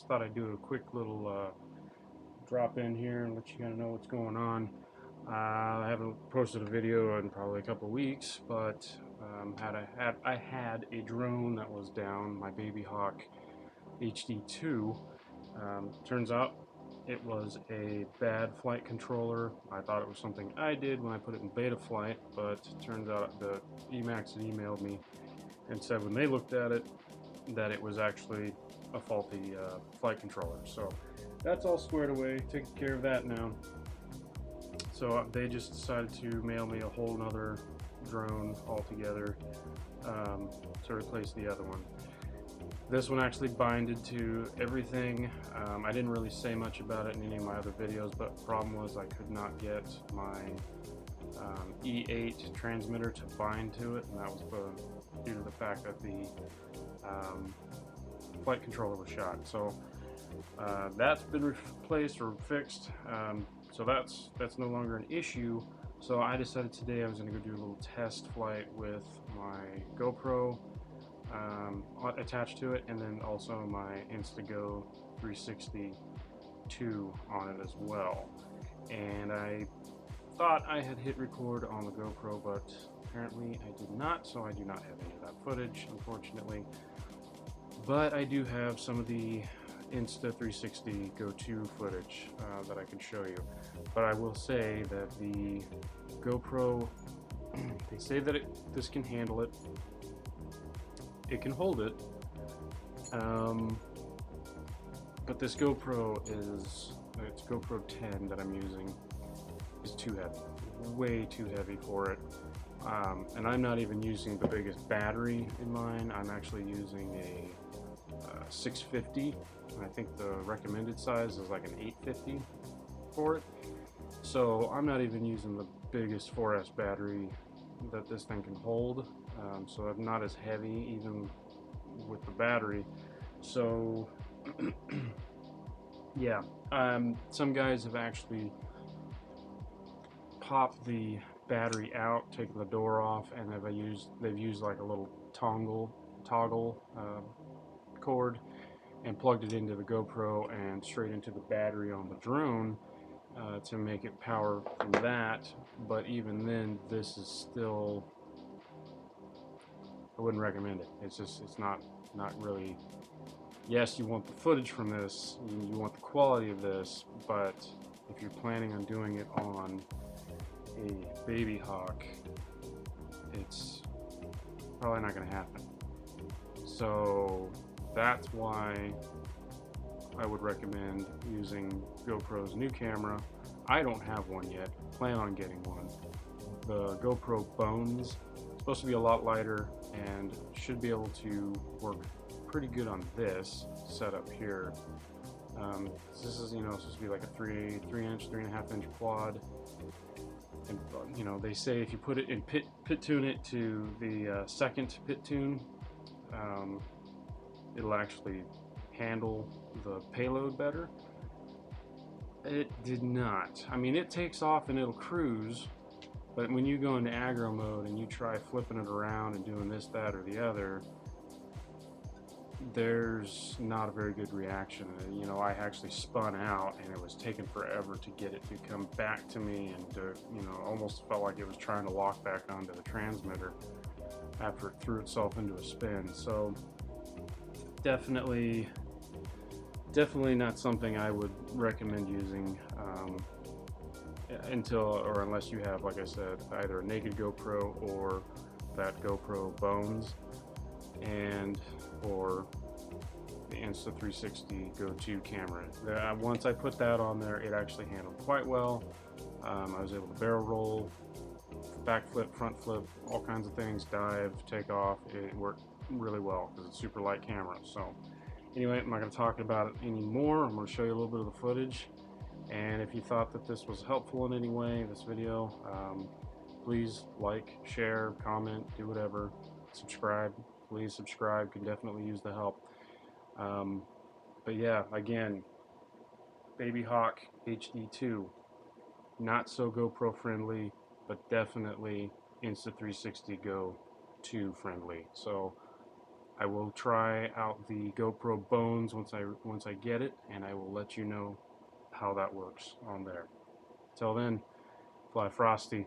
Just thought I'd do a quick little drop in here and let you guys know what's going on. I haven't posted a video in probably a couple weeks, but I had a drone that was down, my Baby Hawk HD2. Turns out it was a bad flight controller. I thought it was something I did when I put it in beta flight, but turns out the Emacs had emailed me and said when they looked at it that it was actually a faulty flight controller. So that's all squared away, taking care of that now. So they just decided to mail me a whole nother drone altogether to replace the other one. This one actually binded to everything. I didn't really say much about it in any of my other videos, but the problem was I could not get my E8 transmitter to bind to it, and that was due to the fact that the flight controller was shot. So that's been replaced or fixed. So that's no longer an issue. So I decided today I was going to go do a little test flight with my GoPro attached to it, and then also my Instago 360 2 on it as well. And I thought I had hit record on the GoPro, but apparently I did not, so I do not have any of that footage, unfortunately. But I do have some of the Insta360 Go 2 footage that I can show you. But I will say that the GoPro, they say that this can handle it. It can hold it. But this GoPro it's GoPro 10 that I'm using, is too heavy. Way too heavy for it. And I'm not even using the biggest battery in mine. I'm actually using a 650, and I think the recommended size is like an 850 for it. So I'm not even using the biggest 4S battery that this thing can hold. So I'm not as heavy even with the battery. So yeah, some guys have actually popped the battery out, taken the door off, and they've used like a little toggle cord and plugged it into the GoPro and straight into the battery on the drone to make it power from that. But even then, this is still, I wouldn't recommend it. It's not really. Yes, you want the footage from this, you want the quality of this, but if you're planning on doing it on a Baby Hawk, it's probably not going to happen. So that's why I would recommend using GoPro's new camera. I don't have one yet, plan on getting one. The GoPro Bones is supposed to be a lot lighter and should be able to work pretty good on this setup here. This is, supposed to be like a 3.5 inch quad. And they say if you put it in pit tune it to the second pit tune, it'll actually handle the payload better. It did not. I mean, it takes off and it'll cruise, but when you go into aggro mode and you try flipping it around and doing this, that, or the other, there's not a very good reaction. I actually spun out and it was taking forever to get it to come back to me, and almost felt like it was trying to lock back onto the transmitter after it threw itself into a spin. So definitely not something I would recommend using unless you have, like I said, either a naked GoPro or that GoPro Bones, or the Insta360 Go 2 camera. Once I put that on there, it actually handled quite well. I was able to barrel roll, back flip, front flip, all kinds of things, dive, take off. It worked really well because it's a super light camera. So anyway, I'm not going to talk about it anymore. I'm going to show you a little bit of the footage. And if you thought that this was helpful in any way, this video, please like, share, comment, do whatever. Subscribe. Please subscribe. Can definitely use the help. But yeah, again, Baby Hawk HD2, not so GoPro friendly, but definitely Insta360 Go 2 friendly. So I will try out the GoPro Bones once I get it, and I will let you know how that works on there. Till then, fly frosty.